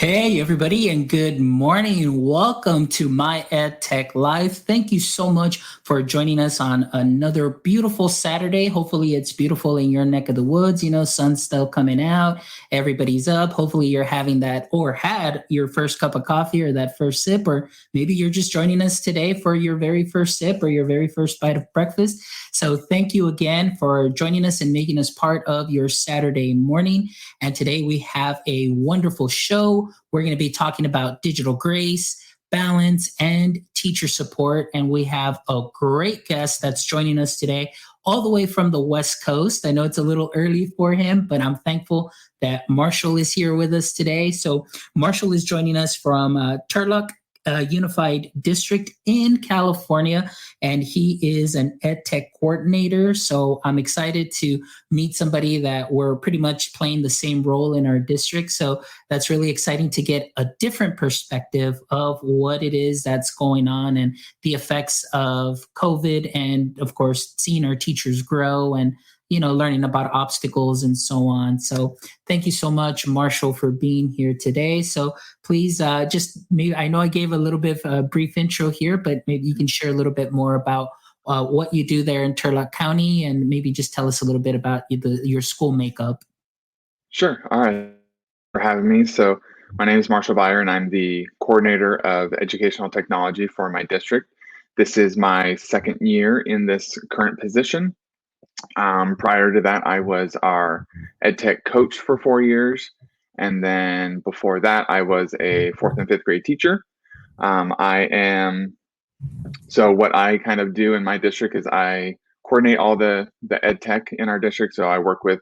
Hey, everybody, and good morning. Welcome to my EdTech Live. Thank you so much for joining us on another beautiful Saturday. Hopefully it's beautiful in your neck of the woods. You know, sun's still coming out. Everybody's up. Hopefully you're having that or had your first cup of coffee or that first sip, or maybe you're just joining us today for your very first sip or your very first bite of breakfast. So thank you again for joining us and making us part of your Saturday morning. And today we have a wonderful show. We're going to be talking about digital grace, balance, and teacher support. And we have a great guest that's joining us today, all the way from the West Coast. I know it's a little early for him, but I'm thankful that Marshall is here with us today. So Marshall is joining us from Turlock Unified District in California, and he is an EdTech Coordinator. So I'm excited to meet somebody that we're pretty much playing the same role in our district. So that's really exciting to get a different perspective of what it is that's going on and the effects of COVID, and of course, seeing our teachers grow and learning about obstacles and so on. So thank you so much, Marshall, for being here today. So please just maybe, I know I gave a little bit of a brief intro here, but maybe you can share a little bit more about what you do there in Turlock County, and maybe just tell us a little bit about your school makeup. Sure. All right. For having me. So my name is Marshall Beyer, and I'm the coordinator of educational technology for my district. This is my second year in this current position. Prior to that, I was our EdTech coach for 4 years. And then before that, I was a 4th and 5th grade teacher. So what I kind of do in my district is I coordinate all the EdTech in our district. So I work with,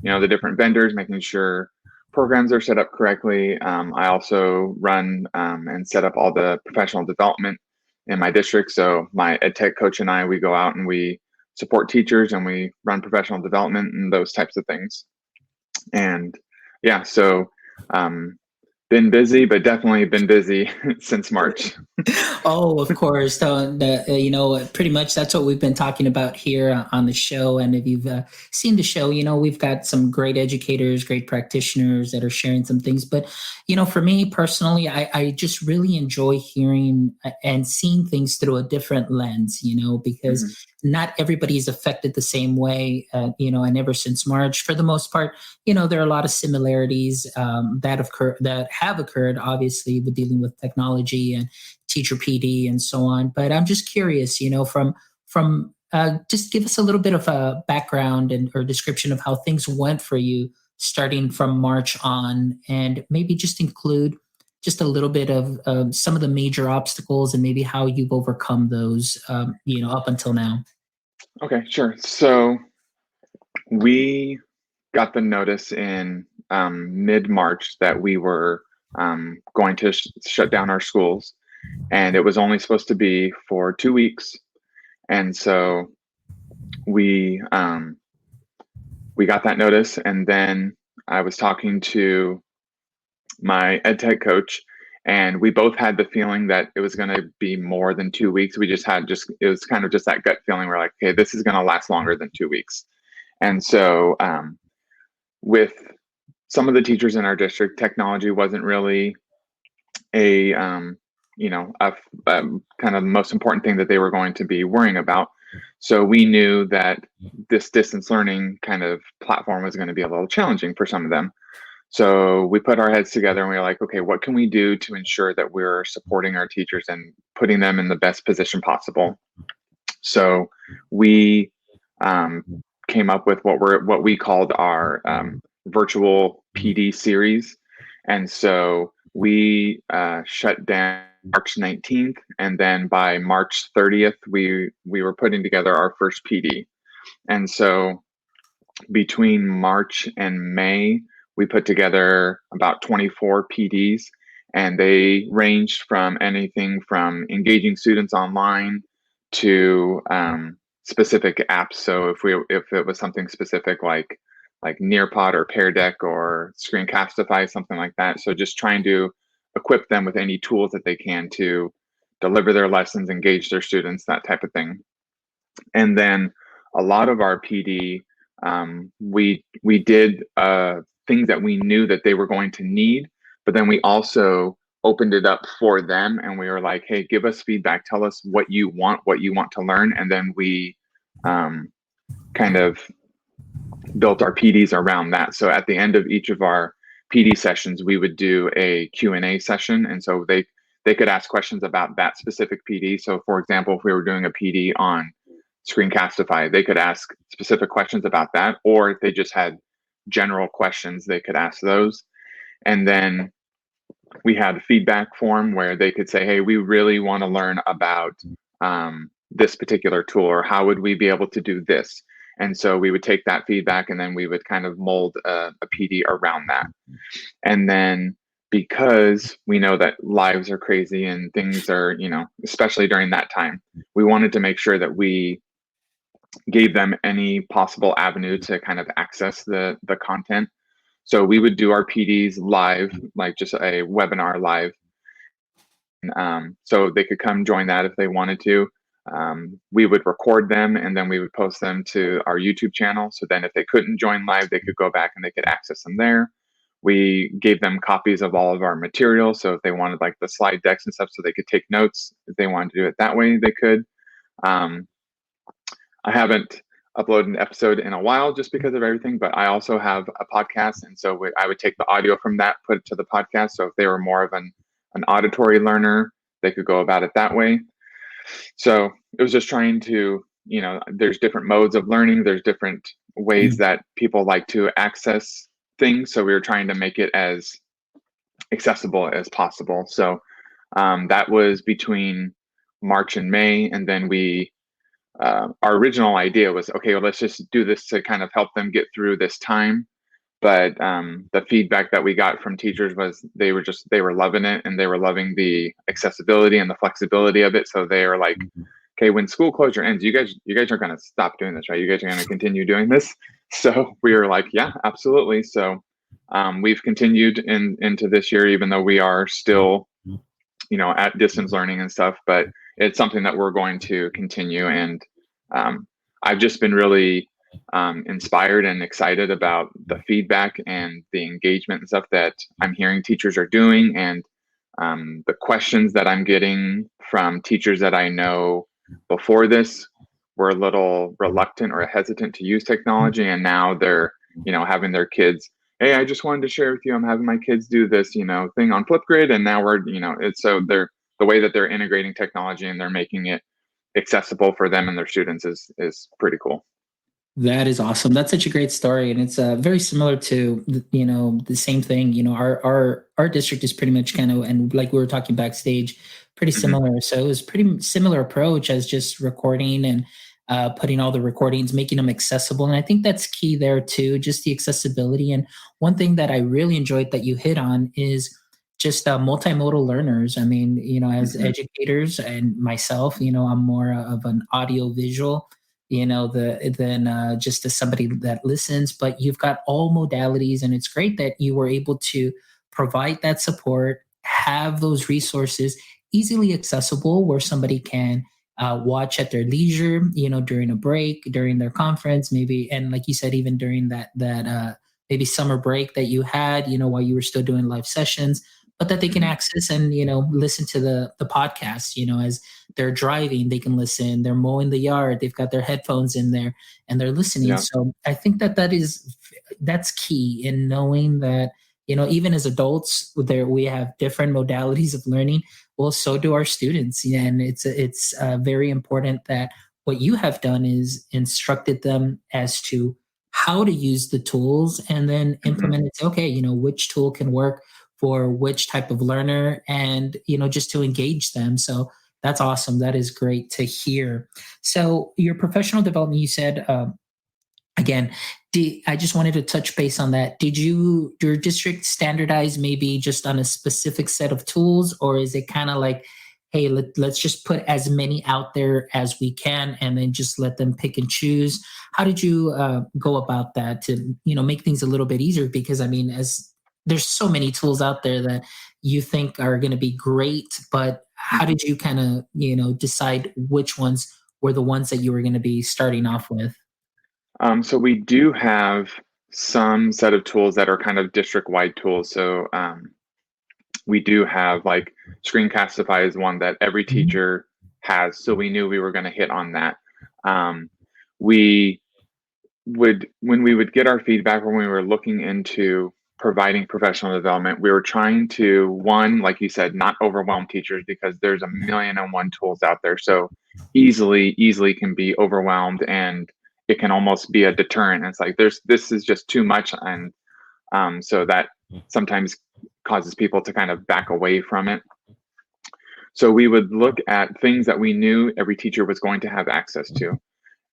the different vendors, making sure programs are set up correctly. I also run and set up all the professional development in my district. So my EdTech coach and I, we go out and we support teachers and we run professional development and those types of things. And yeah, so been busy, but definitely been busy since March. Oh, of course. Pretty much that's what we've been talking about here on the show. And if you've seen the show, we've got some great educators, great practitioners that are sharing some things. But, for me personally, I just really enjoy hearing and seeing things through a different lens, because not everybody is affected the same way, and ever since March, for the most part, there are a lot of similarities that have occurred, obviously, with dealing with technology and teacher PD and so on. But I'm just curious, from just give us a little bit of a background or description of how things went for you starting from March on, and maybe just include just a little bit of some of the major obstacles and maybe how you've overcome those, up until now. Okay, sure. So we got the notice in mid-March that we were going to shut down our schools, and it was only supposed to be for 2 weeks. And so we got that notice, and then I was talking to my EdTech coach, and we both had the feeling that it was going to be more than 2 weeks. We it was kind of just that gut feeling. We're like, okay, this is going to last longer than 2 weeks. And so with some of the teachers in our district, technology wasn't really a kind of most important thing that they were going to be worrying about. So we knew that this distance learning kind of platform was going to be a little challenging for some of them. So we put our heads together and we were like, okay, what can we do to ensure that we're supporting our teachers and putting them in the best position possible? So we came up with what we called our virtual PD series. And so we shut down March 19th, and then by March 30th, we were putting together our first PD. And so between March and May, we put together about 24 PDs, and they ranged from anything from engaging students online to specific apps. So if it was something specific like Nearpod or Pear Deck or Screencastify, something like that. So just trying to equip them with any tools that they can to deliver their lessons, engage their students, that type of thing. And then a lot of our PD, we did things that we knew that they were going to need, but then we also opened it up for them, and we were like, hey, give us feedback, tell us what you want to learn. And then we kind of built our PDs around that. So at the end of each of our PD sessions, we would do a Q&A session. And so they could ask questions about that specific PD. So for example, if we were doing a PD on Screencastify, they could ask specific questions about that, or if they just had general questions, they could ask those. And then we had a feedback form where they could say, hey, we really want to learn about this particular tool, or how would we be able to do this? And so we would take that feedback, and then we would kind of mold a PD around that. And then because we know that lives are crazy and things are, especially during that time, we wanted to make sure that we gave them any possible avenue to kind of access the content. So we would do our PDs live, like just a webinar live. So they could come join that if they wanted to. We would record them, and then we would post them to our YouTube channel. So then if they couldn't join live, they could go back and they could access them there. We gave them copies of all of our material. So if they wanted like the slide decks and stuff, so they could take notes, if they wanted to do it that way, they could. I haven't uploaded an episode in a while just because of everything, but I also have a podcast. And so I would take the audio from that, put it to the podcast. So if they were more of an auditory learner, they could go about it that way. So it was just trying to, there's different modes of learning. There's different ways that people like to access things. So we were trying to make it as accessible as possible. So that was between March and May. And then our original idea was, okay, well, let's just do this to kind of help them get through this time. But the feedback that we got from teachers was they were loving it, and they were loving the accessibility and the flexibility of it. So they were like, okay, when school closure ends, you guys are going to stop doing this, right? You guys are going to continue doing this. So we were like, yeah, absolutely. So we've continued into this year, even though we are still, at distance learning and stuff, but it's something that we're going to continue. And I've just been really inspired and excited about the feedback and the engagement and stuff that I'm hearing teachers are doing, and the questions that I'm getting from teachers that I know before this were a little reluctant or hesitant to use technology, and now they're having their kids, hey, I just wanted to share with you, I'm having my kids do this thing on Flipgrid, and now we're it's so they're the way that they're integrating technology and they're making it accessible for them and their students is pretty cool. That is awesome. That's such a great story, and it's very similar to the same thing. Our district is pretty much kind of, and like we were talking backstage, pretty similar. So it was pretty similar approach as just recording and putting all the recordings, making them accessible. And I think that's key there too, just the accessibility. And one thing that I really enjoyed that you hit on is just multimodal learners. I mean, as educators and myself, I'm more of an audio visual than just as somebody that listens, but you've got all modalities, and it's great that you were able to provide that support, have those resources easily accessible where somebody can watch at their leisure, during a break, during their conference, maybe, and like you said, even during that maybe summer break that you had, while you were still doing live sessions, but that they can access and listen to the podcast. As they're driving, they can listen. They're mowing the yard, they've got their headphones in there and they're listening. So I think that's key in knowing that even as adults, we have different modalities of learning. Well, so do our students, and it's very important that what you have done is instructed them as to how to use the tools, and then implement it. Okay, which tool can work for which type of learner, and just to engage them. So that's awesome. That is great to hear. So your professional development, you said again, I just wanted to touch base on that. Did your district standardize maybe just on a specific set of tools, or is it kind of like, hey, let's just put as many out there as we can and then just let them pick and choose? How did you go about that to, make things a little bit easier? Because I mean, as there's so many tools out there that you think are going to be great, but how did you kind of, decide which ones were the ones that you were going to be starting off with? So we do have some set of tools that are kind of district-wide tools. So we do have like Screencastify is one that every teacher has. So we knew we were going to hit on that. We when we would get our feedback, when we were looking into providing professional development, we were trying to, one, like you said, not overwhelm teachers because there's a million and one tools out there. So easily can be overwhelmed, and it can almost be a deterrent. It's like this is just too much, and so that sometimes causes people to kind of back away from it. So we would look at things that we knew every teacher was going to have access to.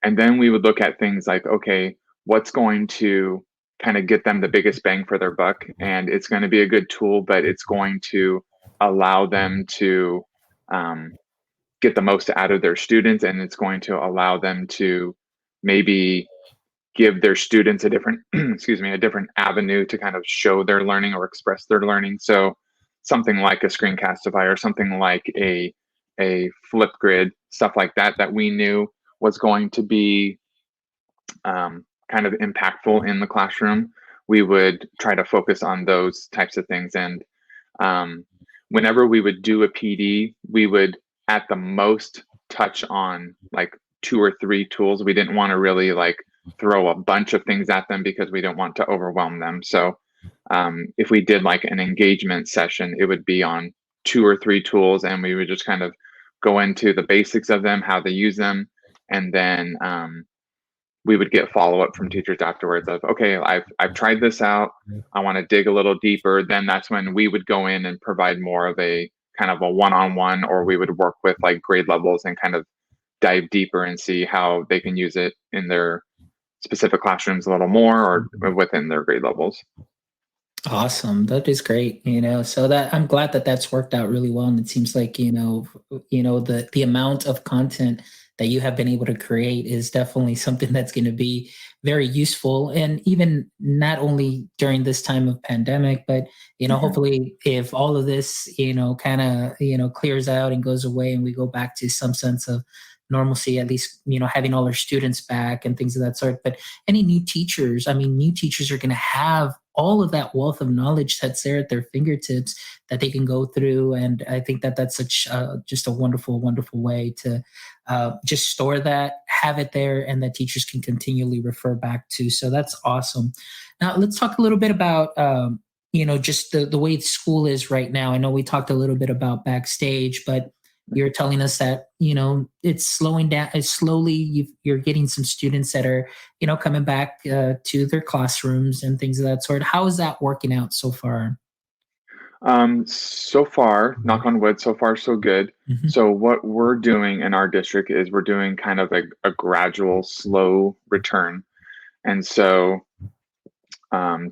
And then we would look at things like, okay, what's going to kind of get them the biggest bang for their buck? And it's going to be a good tool, but it's going to allow them to get the most out of their students. And it's going to allow them to maybe give their students a different, a different avenue to kind of show their learning or express their learning. So something like a Screencastify or something like a Flipgrid, stuff like that we knew was going to be kind of impactful in the classroom. We would try to focus on those types of things. And whenever we would do a PD, we would at the most touch on like 2 or 3 tools. We didn't want to really like throw a bunch of things at them because we don't want to overwhelm them. So if we did like an engagement session, it would be on 2 or 3 tools, and we would just kind of go into the basics of them, how they use them, and then we would get follow-up from teachers afterwards of, okay, I've tried this out, I want to dig a little deeper. Then that's when we would go in and provide more of a kind of a one-on-one, or we would work with like grade levels and kind of dive deeper and see how they can use it in their specific classrooms a little more or within their grade levels. Awesome. That is great. So that I'm glad that that's worked out really well. And it seems like, the amount of content that you have been able to create is definitely something that's going to be very useful. And even not only during this time of pandemic, but, hopefully if all of this, kind of, clears out and goes away and we go back to some sense of normalcy, at least, having all our students back and things of that sort. But any new teachers are going to have all of that wealth of knowledge that's there at their fingertips that they can go through. And I think that that's such just a wonderful, wonderful way to just store that, have it there, and that teachers can continually refer back to. So that's awesome. Now let's talk a little bit about, just the way school is right now. I know we talked a little bit about backstage, but you're telling us that, it's slowing down. It's slowly, you're getting some students that are, coming back to their classrooms and things of that sort. How is that working out so far? So far, knock on wood, so far so good. Mhm. So what we're doing in our district is we're doing kind of a gradual, slow return. And so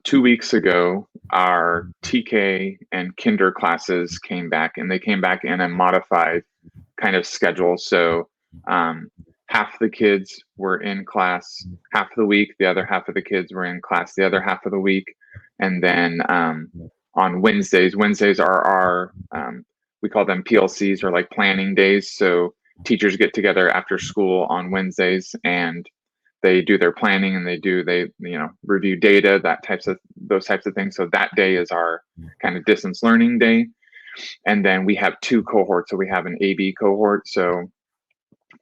2 weeks ago, our TK and kinder classes came back, and they came back in a modified kind of schedule. So half the kids were in class half of the week, the other half of the kids were in class the other half of the week. And then on Wednesdays are our, we call them PLCs, or like planning days. So teachers get together after school on Wednesdays and they do their planning, and they review data, those types of things. So that day is our kind of distance learning day. And then we have 2 cohorts. So we have an AB cohort. So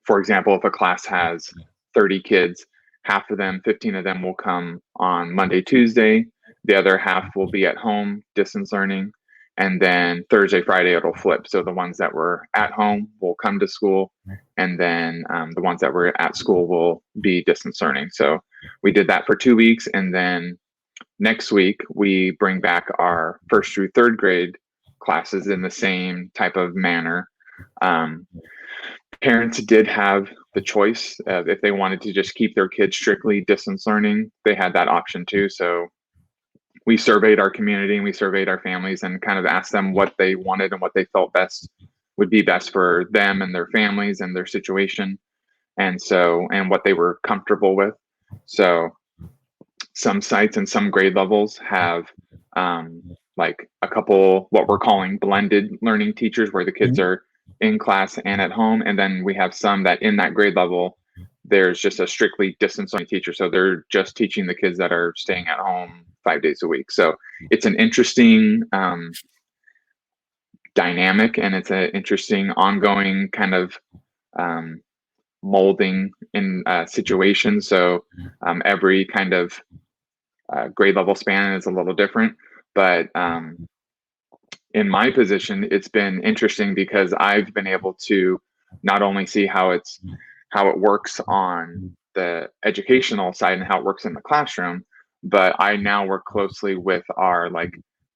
for example, if a class has 30 kids, half of them, 15 of them will come on Monday, Tuesday. The other half will be at home, distance learning. And then Thursday, Friday, it'll flip. So the ones that were at home will come to school. And then the ones that were at school will be distance learning. So we did that for 2 weeks. And then next week, we bring back our 1st through 3rd grade classes in the same type of manner. Parents did have the choice if they wanted to just keep their kids strictly distance learning, they had that option too. So we surveyed our community and we surveyed our families and kind of asked them what they wanted and what they felt best would be best for them and their families and their situation. And what they were comfortable with. So some sites and some grade levels have like a couple what we're calling blended learning teachers where the kids are in class and at home. And then we have some that in that grade level, there's just a strictly distance learning teacher. So they're just teaching the kids that are staying at home 5 days a week. So it's an interesting dynamic, and it's an interesting ongoing kind of molding in situations. So every kind of grade level span is a little different. But in my position, it's been interesting because I've been able to not only see how it works on the educational side and how it works in the classroom, but I now work closely with our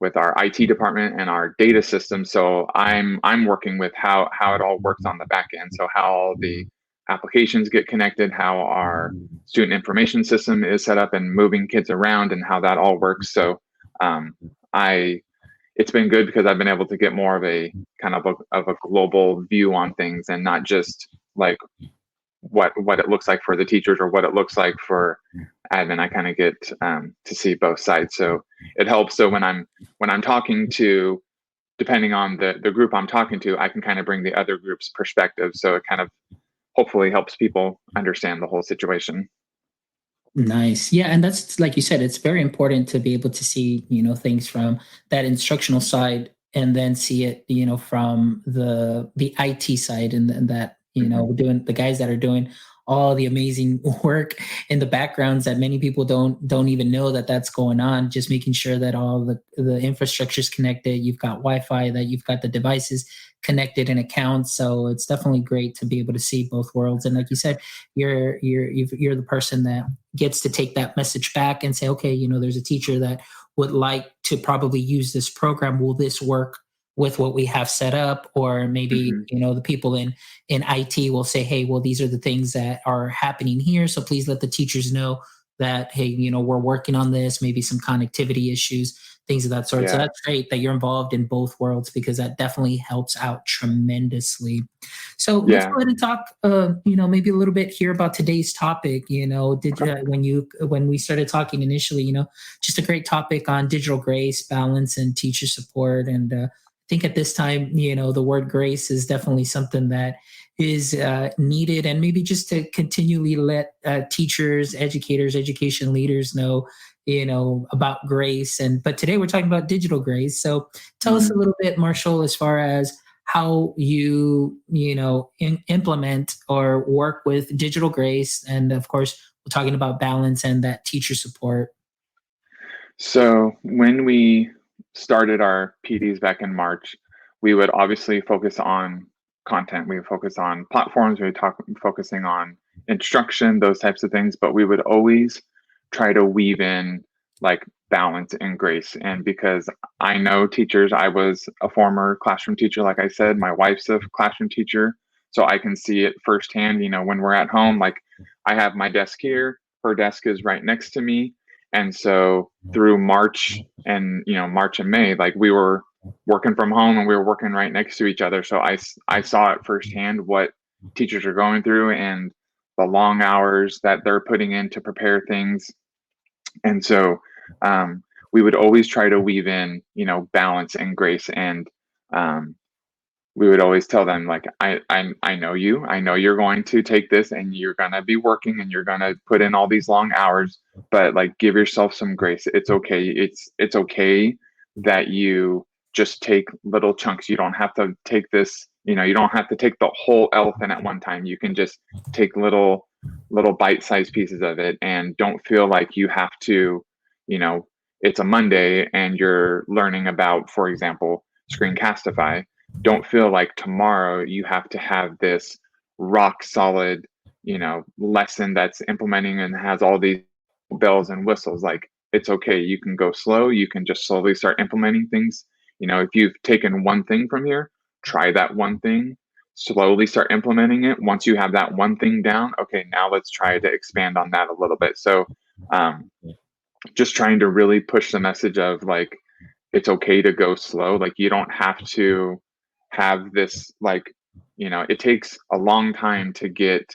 IT department and our data system. So I'm working with how it all works on the back end. So how all the applications get connected, how our student information system is set up and moving kids around and how that all works. So it's been good because I've been able to get more of a kind of a global view on things and not just like what it looks like for the teachers or what it looks like for admin. I kind of get to see both sides. So it helps. So when I'm talking to, depending on the group I'm talking to, I can kind of bring the other group's perspective. So it kind of hopefully helps people understand the whole situation. Nice. Yeah. And that's like you said, it's very important to be able to see, things from that instructional side and then see it, from the IT side and that, doing the guys that are doing all the amazing work in the backgrounds that many people don't even know that that's going on, just making sure that all the infrastructure is connected, you've got Wi-Fi, that you've got the devices connected and accounts. So it's definitely great to be able to see both worlds. And like you said, you're the person that gets to take that message back and say, okay, there's a teacher that would like to probably use this program. Will this work with what we have set up? Or maybe, the people in IT will say, hey, well, these are the things that are happening here. So please let the teachers know that, hey, we're working on this, maybe some connectivity issues, things of that sort. Yeah. So that's great that you're involved in both worlds because that definitely helps out tremendously. So let's go ahead and talk, maybe a little bit here about today's topic. When we started talking initially, just a great topic on digital grace, balance, and teacher support. And I think at this time, the word grace is definitely something that is needed, and maybe just to continually let teachers, educators, education leaders know, about grace. But today we're talking about digital grace. So tell us a little bit, Marshall, as far as how you implement or work with digital grace, and of course we're talking about balance and that teacher support. So when we started our PDs back in March, we would obviously focus on content. We would focus on platforms. We would focusing on instruction, those types of things. But we would always try to weave in like balance and grace. And because I know teachers, I was a former classroom teacher. Like I said, my wife's a classroom teacher. So I can see it firsthand, when we're at home, like I have my desk here, her desk is right next to me. And so through March and May, like we were working from home and we were working right next to each other. So I saw it firsthand what teachers are going through and the long hours that they're putting in to prepare things. And so we would always try to weave in, balance and grace. And we would always tell them, like, I know you, I know you're going to take this and you're going to be working and you're going to put in all these long hours, but like, give yourself some grace. It's okay. It's okay that you just take little chunks. You don't have to take this, you don't have to take the whole elephant at one time. You can just take little bite-sized pieces of it, and don't feel like you have to, it's a Monday and you're learning about, for example, Screencastify. Don't feel like tomorrow you have to have this rock solid, lesson that's implementing and has all these bells and whistles. Like, it's okay. You can go slow. You can just slowly start implementing things. If you've taken one thing from here, try that one thing slowly start implementing it. Once you have that one thing down, okay, now let's try to expand on that a little bit. So just trying to really push the message of like, it's okay to go slow. Like you don't have to have this, like, it takes a long time to get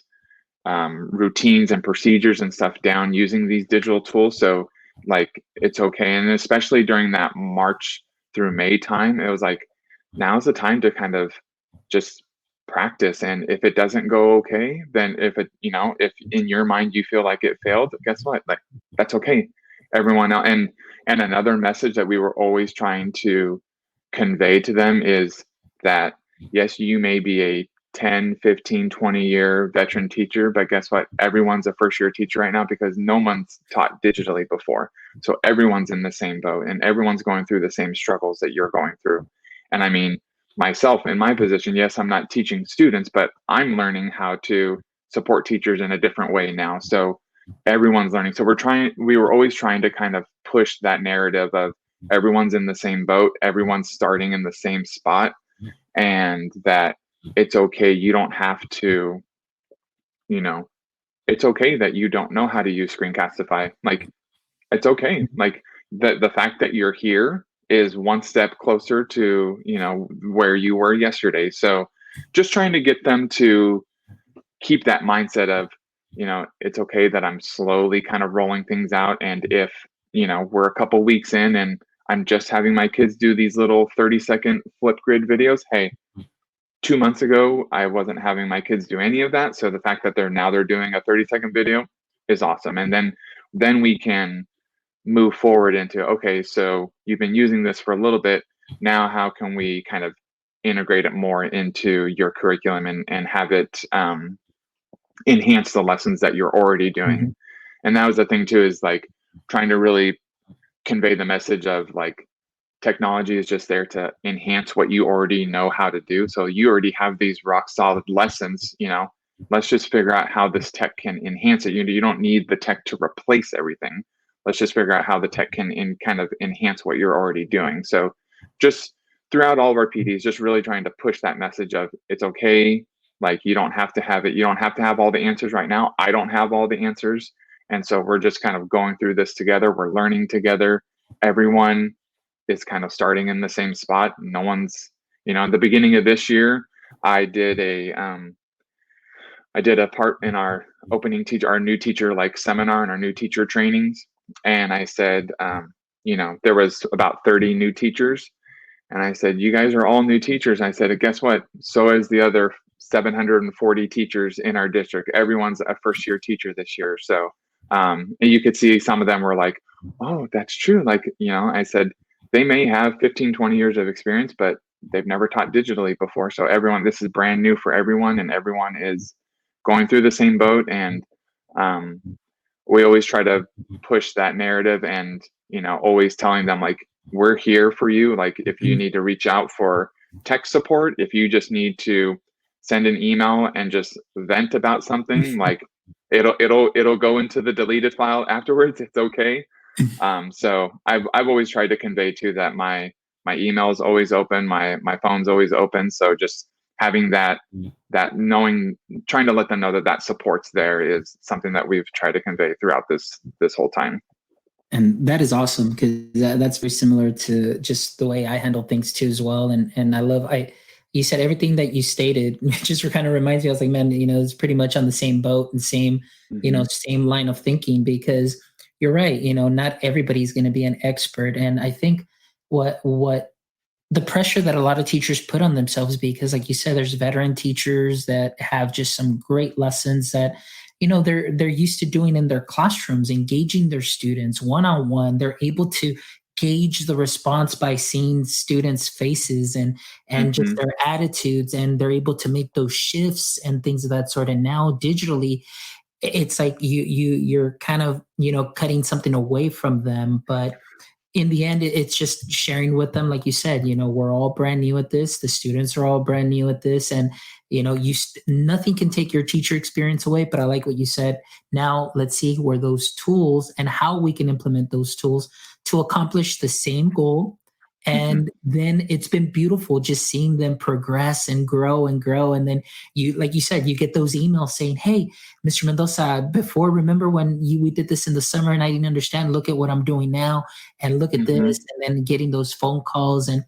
routines and procedures and stuff down using these digital tools. So like, it's okay. And especially during that March through May time, it was like, now's the time to kind of just practice. And if it doesn't go okay, then if in your mind you feel like it failed, guess what? Like, that's okay. Everyone else. And another message that we were always trying to convey to them is that, yes, you may be a 10, 15, 20-year veteran teacher, but guess what? Everyone's a first-year teacher right now because no one's taught digitally before. So everyone's in the same boat and everyone's going through the same struggles that you're going through. And I mean, myself in my position, yes, I'm not teaching students, but I'm learning how to support teachers in a different way now. So everyone's learning. So we were always trying to kind of push that narrative of everyone's in the same boat, everyone's starting in the same spot, and that it's okay. You don't have to, it's okay that you don't know how to use Screencastify. Like, it's okay. Like the fact that you're here is one step closer to, where you were yesterday. So just trying to get them to keep that mindset of, it's okay that I'm slowly kind of rolling things out. And if, we're a couple weeks in and I'm just having my kids do these little 30-second Flipgrid videos, hey, 2 months ago, I wasn't having my kids do any of that. So the fact that they're doing a 30-second video is awesome. And then we can move forward into, okay, so you've been using this for a little bit. Now, how can we kind of integrate it more into your curriculum and have it enhance the lessons that you're already doing? Mm-hmm. And that was the thing too, is like trying to really convey the message of like, technology is just there to enhance what you already know how to do. So you already have these rock solid lessons, let's just figure out how this tech can enhance it. You don't need the tech to replace everything. Let's just figure out how the tech can kind of enhance what you're already doing. So just throughout all of our PDs, just really trying to push that message of it's okay. Like you don't have to have it. You don't have to have all the answers right now. I don't have all the answers. And so we're just kind of going through this together. We're learning together. Everyone is kind of starting in the same spot. No one's, at the beginning of this year, I did a part in our our new teacher like seminar and our new teacher trainings. And I said, there was about 30 new teachers. And I said, you guys are all new teachers. And I said, guess what? So is the other 740 teachers in our district. Everyone's a first year teacher this year. So, and you could see some of them were like, oh, that's true. Like, I said, they may have 15, 20 years of experience, but they've never taught digitally before. So this is brand new for everyone, and everyone is going through the same boat. And we always try to push that narrative and, always telling them like, we're here for you. Like if you need to reach out for tech support, if you just need to send an email and just vent about something, like it'll go into the deleted file afterwards. It's okay. So I've always tried to convey too that my email is always open, my phone's always open. So just having that knowing, trying to let them know that support's there is something that we've tried to convey throughout this whole time. And that is awesome because that's very similar to just the way I handle things too as well. And I love, you said everything that you stated just kind of reminds me, I was like, man, it's pretty much on the same boat and same, same line of thinking, because you're right. Not everybody's going to be an expert. And I think what the pressure that a lot of teachers put on themselves, because like you said, there's veteran teachers that have just some great lessons that, they're used to doing in their classrooms, engaging their students one-on-one. They're able to gauge the response by seeing students' faces and just their attitudes, and they're able to make those shifts and things of that sort. And now digitally, it's like you're kind of, cutting something away from them. But in the end, it's just sharing with them, like you said, we're all brand new at this. The students are all brand new at this. And, nothing can take your teacher experience away. But I like what you said. Now let's see where those tools and how we can implement those tools to accomplish the same goal Mhm. And then it's been beautiful just seeing them progress and grow and grow. And then you, like you said, you get those emails saying, "Hey, Mr. Mendoza, before, remember when we did this in the summer and I didn't understand? Look at what I'm doing now, and look at this." Mhm. And then getting those phone calls. And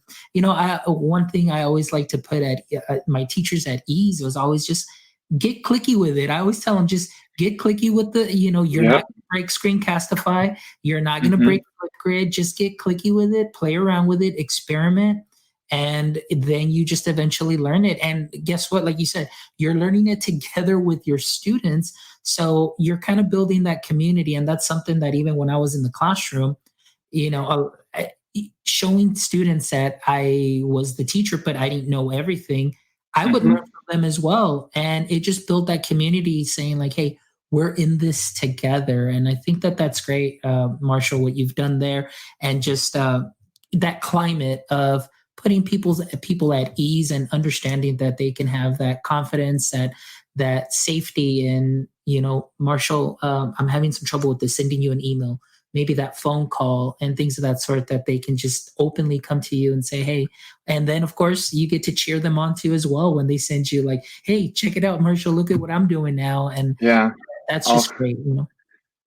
one thing I always like to put at my teachers at ease was always just get clicky with it. I always tell them, just get clicky with you're not Yep. going to break Screencastify, you're not going to break Mhm. Flipgrid. Just get clicky with it, play around with it, experiment, and then you just eventually learn it. And guess what? Like you said, you're learning it together with your students. So you're kind of building that community. And that's something that even when I was in the classroom, showing students that I was the teacher, but I didn't know everything, I would learn Mhm. from them as well. And it just built that community saying, like, hey, we're in this together. And I think that that's great, Marshall, what you've done there. And just that climate of putting people at ease and understanding that they can have that confidence, that safety. And, Marshall, I'm having some trouble with this, sending you an email, maybe that phone call and things of that sort, that they can just openly come to you and say, hey. And then of course you get to cheer them on too as well when they send you, like, hey, check it out, Marshall, look at what I'm doing now. And Yeah. that's Oh, just great.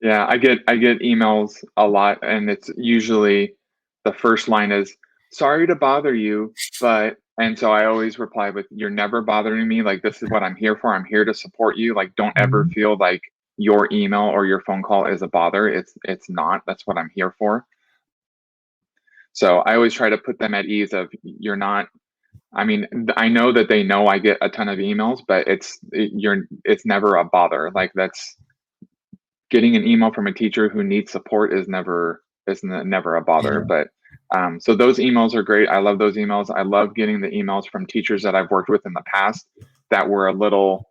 yeah. I get emails a lot, and it's usually the first line is, "Sorry to bother you, but," and so I always reply with, "You're never bothering me. Like, this is what I'm here for. I'm here to support you. Like, don't ever Mhm. feel like your email or your phone call is a bother. It's not. That's what I'm here for." So I always try to put them at ease of, you're not. I mean, I know that they know I get a ton of emails, but it's never a bother. Like, that's getting an email from a teacher who needs support is never a bother. Yeah. But so those emails are great. I love those emails. I love getting the emails from teachers that I've worked with in the past that were a little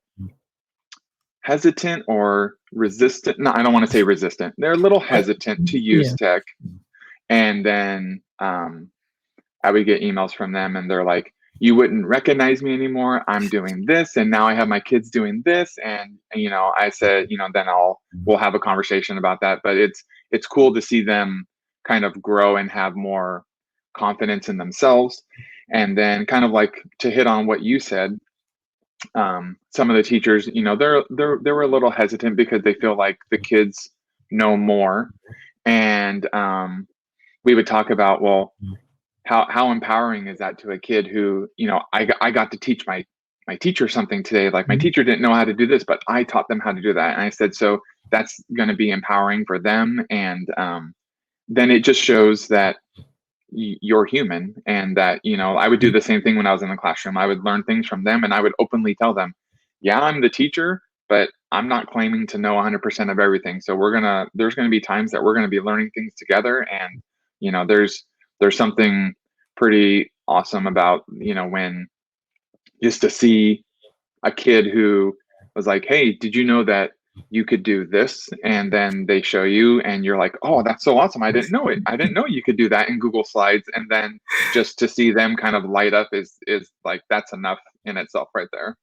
hesitant or resistant. No, I don't want to say resistant. They're a little hesitant to use Yeah. tech. And then I would get emails from them, and they're like, "You wouldn't recognize me anymore. I'm doing this, and now I have my kids doing this." And I said, then we'll have a conversation about that. But it's cool to see them kind of grow and have more confidence in themselves. And then, kind of like to hit on what you said, some of the teachers, they were a little hesitant because they feel like the kids know more. And we would talk about, well, how empowering is that to a kid who, I got to teach my teacher something today. Like, my Mhm. teacher didn't know how to do this, but I taught them how to do that. And I said, so that's going to be empowering for them. And then it just shows that you're human, and that, I would do the same thing when I was in the classroom. I would learn things from them, and I would openly tell them, yeah, I'm the teacher, but I'm not claiming to know 100% of everything. So there's going to be times that we're going to be learning things together. And there's something pretty awesome about, when, just to see a kid who was like, "Hey, did you know that you could do this?" And then they show you, and you're like, "Oh, that's so awesome! I didn't know it. I didn't know you could do that in Google Slides." And then just to see them kind of light up is like, that's enough in itself right there.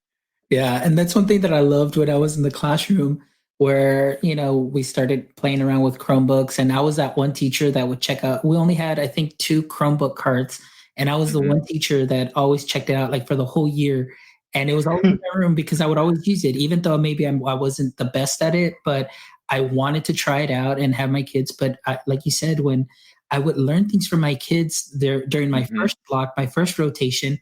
Yeah, and that's one thing that I loved when I was in the classroom, where, we started playing around with Chromebooks. And I was that one teacher that would check out. We only had, I think, two Chromebook cards, and I was the Hmm. one teacher that always checked it out, like, for the whole year. And it was always in my room because I would always use it, even though maybe I wasn't the best at it, but I wanted to try it out and have my kids. But like you said, when I would learn things from my kids there during my Hmm. first block, my first rotation,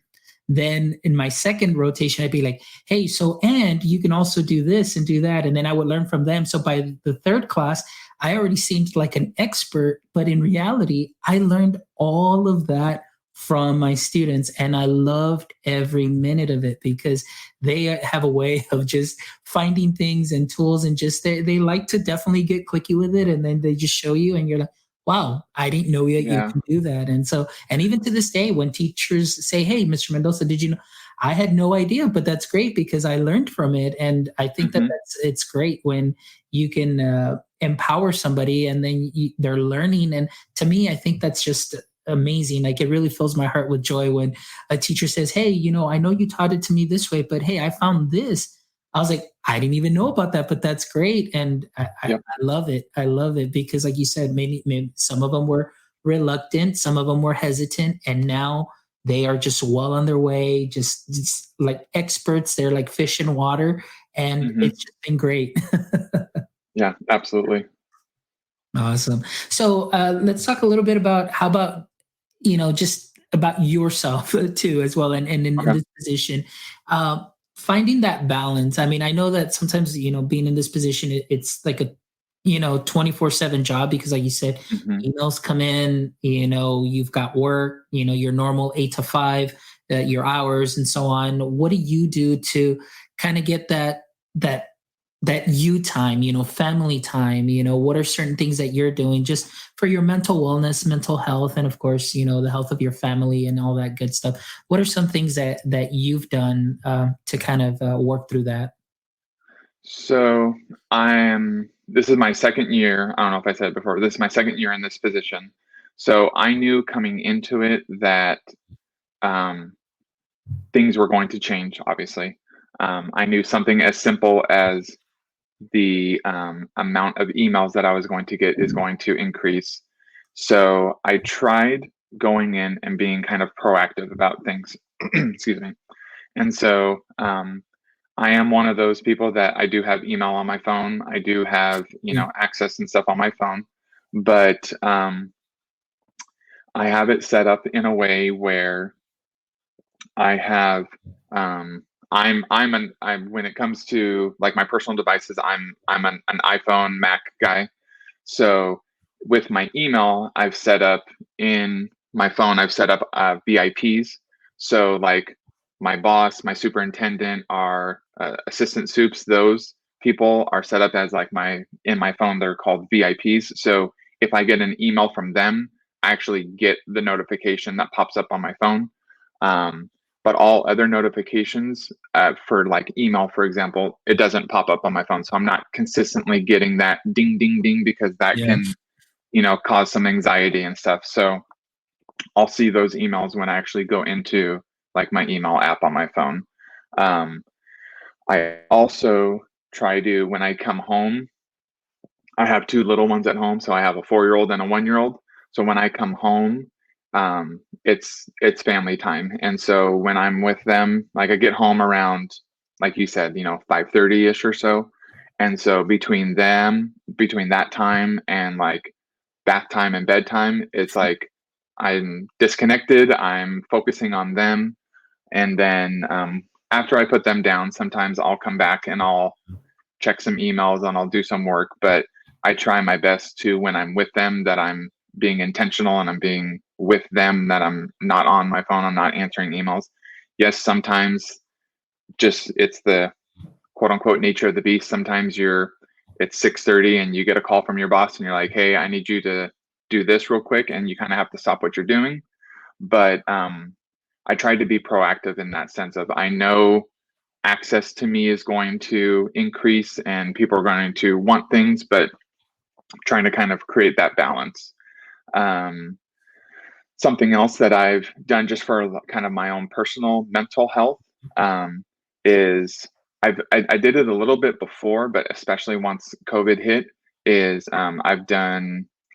then in my second rotation, I'd be like, hey, so, and you can also do this and do that. And then I would learn from them. So by the third class, I already seemed like an expert, but in reality, I learned all of that from my students. And I loved every minute of it because they have a way of just finding things and tools, and just they like to definitely get clicky with it. And then they just show you, and you're like, wow, I didn't know yet you Yeah. can do that. And so, and even to this day, when teachers say, hey, Mr. Mendoza, did you know? I had no idea, but that's great because I learned from it. And I think that Hmm. it's great when you can empower somebody, and then they're learning. And to me, I think that's just amazing. Like, it really fills my heart with joy when a teacher says, hey, I know you taught it to me this way, but hey, I found this. I was like, I didn't even know about that, but that's great. And I Yep. love it. I love it because, like you said, maybe some of them were reluctant, some of them were hesitant, and now they are just well on their way, just like experts. They're like fish in water, and Hmm. it's just been great. Yeah, absolutely. Awesome. So let's talk a little bit about how about just about yourself too as well, and in Okay. this position, uh, finding that balance. I mean, I know that sometimes being in this position, it's like a 24/7 job because, like you said, Hmm. emails come in. You've got work. Your normal 8 to 5, your hours and so on. What do you do to kind of get that that you time, family time, what are certain things that you're doing just for your mental wellness, mental health, and of course, the health of your family and all that good stuff. What are some things that you've done to kind of work through that? So this is my second year. I don't know if I said it before, this is my second year in this position. So I knew coming into it that um, things were going to change, obviously. I knew something as simple as the amount of emails that I was going to get is going to increase. So I tried going in and being kind of proactive about things. Excuse me. And so I am one of those people that I do have email on my phone. I do have, access and stuff on my phone, but I have it set up in a way where I have I'm when it comes to like my personal devices, I'm an iPhone Mac guy. So with my email, I've set up in my phone, I've set up VIPs. So like my boss, my superintendent, our assistant soups, those people are set up as like in my phone, they're called VIPs. So if I get an email from them, I actually get the notification that pops up on my phone. Um, but all other notifications for like email, for example, it doesn't pop up on my phone. So I'm not consistently getting that ding, ding, ding, because that Yeah. can, cause some anxiety and stuff. So I'll see those emails when I actually go into like my email app on my phone. Um, I also try to, when I come home, I have two little ones at home. So I have a 4-year-old and a 1-year-old. So when I come home, it's family time. And so when I'm with them, like I get home around, like you said, 5:30 ish or so. And so between that time and like bath time and bedtime, it's like I'm disconnected. I'm focusing on them. And then after I put them down, sometimes I'll come back and I'll check some emails and I'll do some work. But I try my best to, when I'm with them, that I'm being intentional and I'm being with them, that I'm not on my phone, I'm not answering emails. Yes, sometimes just it's the quote unquote nature of the beast. Sometimes it's 6:30 and you get a call from your boss and you're like, hey, I need you to do this real quick, and you kind of have to stop what you're doing. But I tried to be proactive in that sense of, I know access to me is going to increase and people are going to want things, but trying to kind of create that balance. Um, Something else that I've done just for kind of my own personal mental health is I did it a little bit before, but especially once COVID hit, is I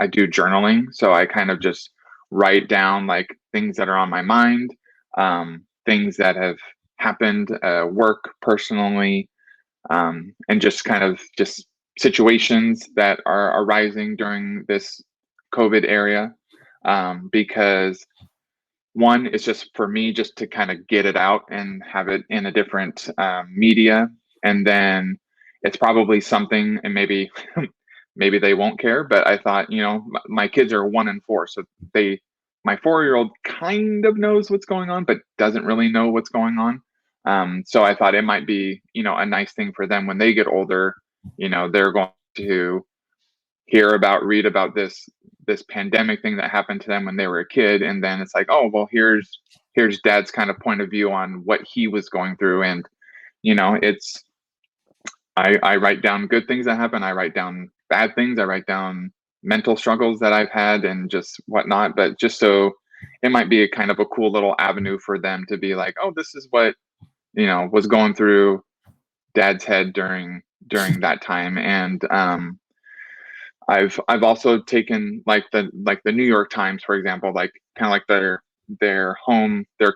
do journaling. So I kind of just write down like things that are on my mind, things that have happened, work personally, and just kind of just situations that are arising during this COVID area. Because one is just for me just to kind of get it out and have it in a different media, and then it's probably something, and maybe maybe they won't care, but I thought, my kids are 1 and 4, so they my 4-year-old kind of knows what's going on but doesn't really know what's going on. So I thought it might be, a nice thing for them when they get older. They're going to read about this pandemic thing that happened to them when they were a kid, and then it's like, oh well, here's dad's kind of point of view on what he was going through. And it's I write down good things that happen, I write down bad things, I write down mental struggles that I've had and just whatnot, but just so it might be a kind of a cool little avenue for them to be like, oh, this is what was going through dad's head during that time. And I've also taken like the New York Times, for example, like kind of like their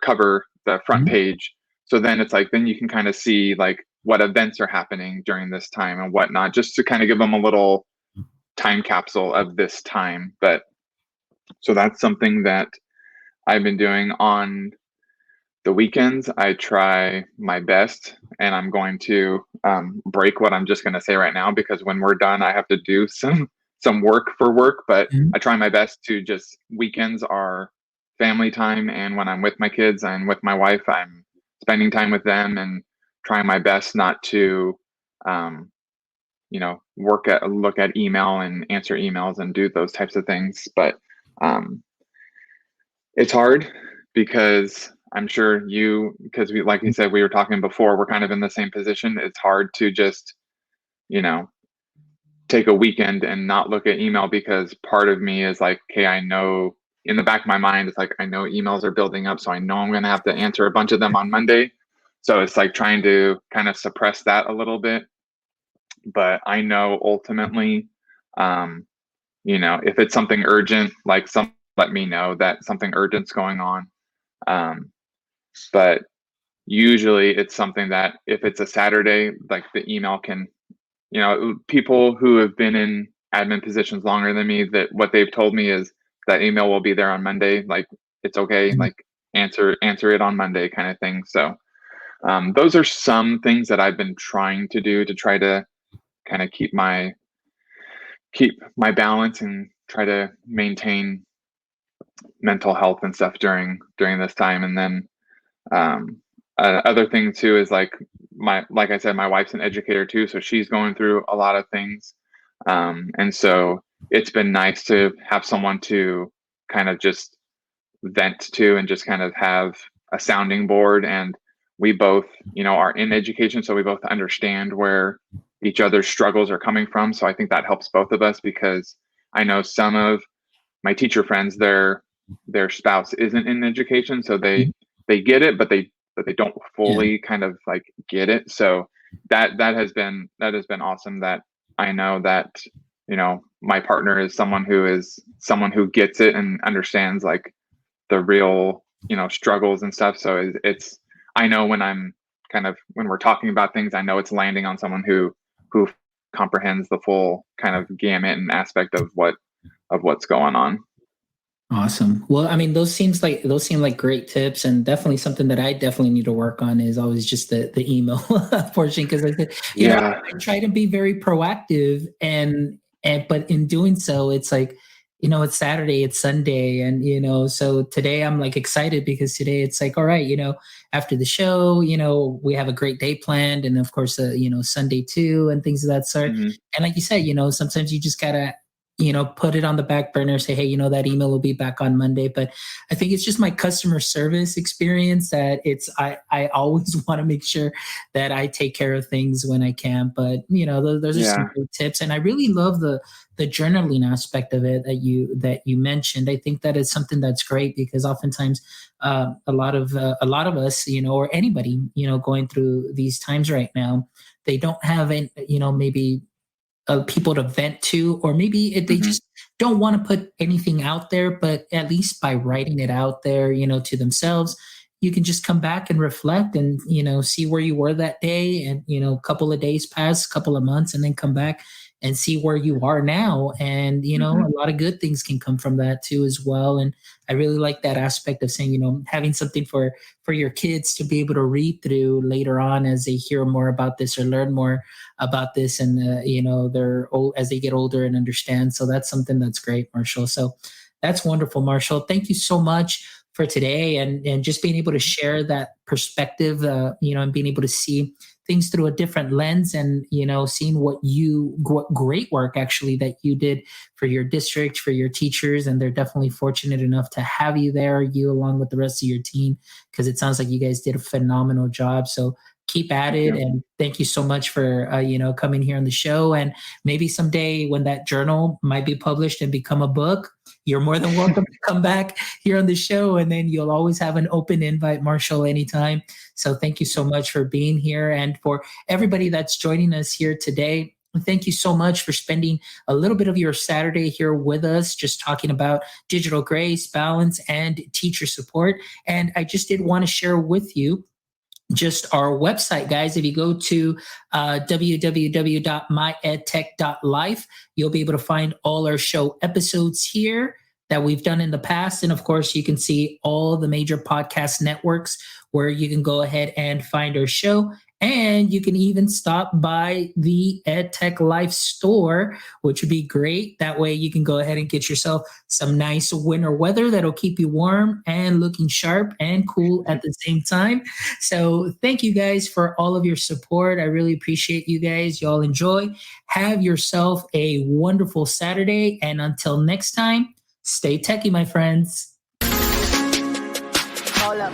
cover, the front Mhm. page. So then it's like then you can kind of see like what events are happening during this time and whatnot, just to kind of give them a little time capsule of this time. But so that's something that I've been doing on the weekends. I try my best, and I'm going to break what I'm just going to say right now, because when we're done, I have to do some work for work. But Mhm. I try my best to just weekends are family time, and when I'm with my kids and with my wife, I'm spending time with them and trying my best not to, um, look at email and answer emails and do those types of things. But um, it's hard because I'm sure because we, like you said, we were talking before, we're kind of in the same position. It's hard to just, you know, take a weekend and not look at email, because part of me is like, okay, I know in the back of my mind, it's like, I know emails are building up. So I know I'm going to have to answer a bunch of them on Monday. So it's like trying to kind of suppress that a little bit. But I know ultimately, um, if it's something urgent, like let me know that something urgent's going on. Um, but usually it's something that if it's a Saturday, like the email can, people who have been in admin positions longer than me, that what they've told me is that email will be there on Monday. Like it's okay, Mhm. like answer it on Monday kind of thing. So those are some things that I've been trying to do to try to kind of keep my balance and try to maintain mental health and stuff during this time. And then other thing too is like I said, my wife's an educator too, so she's going through a lot of things, and so it's been nice to have someone to kind of just vent to and just kind of have a sounding board. And we both, are in education, so we both understand where each other's struggles are coming from. So I think that helps both of us, because I know some of my teacher friends, their spouse isn't in education, so they get it, but they don't Yeah. fully kind of like get it. So that has been awesome, that I know that my partner is someone who gets it and understands like the real struggles and stuff. So it's I know when we're talking about things, I know it's landing on someone who comprehends the full kind of gamut and aspect of what's going on. Awesome. Well, I mean, those seem like great tips, and definitely something that I definitely need to work on is always just the email portion, because I said, Yeah. I try to be very proactive, and but in doing so, it's like, it's Saturday, it's Sunday, and so today I'm like excited because today it's like, all right, after the show, we have a great day planned, and of course, Sunday too, and things of that sort. Hmm. And like you said, sometimes you just gotta put it on the back burner, say, hey, that email will be back on Monday. But I think it's just my customer service experience that I always want to make sure that I take care of things when I can. But, those are some Yeah. great tips. And I really love the journaling aspect of it that you mentioned. I think that is something that's great because oftentimes a lot of us, or anybody, going through these times right now, they don't have any, maybe people to vent to, or maybe if they Hmm. just don't want to put anything out there, but at least by writing it out there, to themselves, you can just come back and reflect and, see where you were that day. And, a couple of days pass, a couple of months, and then come back and see where you are now. And, Hmm. a lot of good things can come from that too, as well. And I really like that aspect of saying, having something for your kids to be able to read through later on as they hear more about this or learn more about this, and they're old as they get older and understand. So that's something that's great, Marshall. So that's wonderful, Marshall. Thank you so much for today, and just being able to share that perspective, and being able to see things through a different lens, and seeing what great work actually that you did for your district, for your teachers. And they're definitely fortunate enough to have you there, you along with the rest of your team, because it sounds like you guys did a phenomenal job. So keep at Thank it, you. and thank you so much for coming here on the show. And maybe someday when that journal might be published and become a book, you're more than welcome to come back here on the show, and then you'll always have an open invite, Marshall, anytime. So thank you so much for being here, and for everybody that's joining us here today. Thank you so much for spending a little bit of your Saturday here with us, just talking about digital grace, balance, and teacher support. And I just did want to share with you just our website, guys. If you go to www.myedtech.life, you'll be able to find all our show episodes here that we've done in the past. And of course, you can see all the major podcast networks where you can go ahead and find our show. And you can even stop by the EdTech Life store, which would be great. That way you can go ahead and get yourself some nice winter weather that'll keep you warm and looking sharp and cool at the same time. So thank you guys for all of your support. I really appreciate you guys. Y'all enjoy. Have yourself a wonderful Saturday. And until next time, stay techie, my friends. Hold up.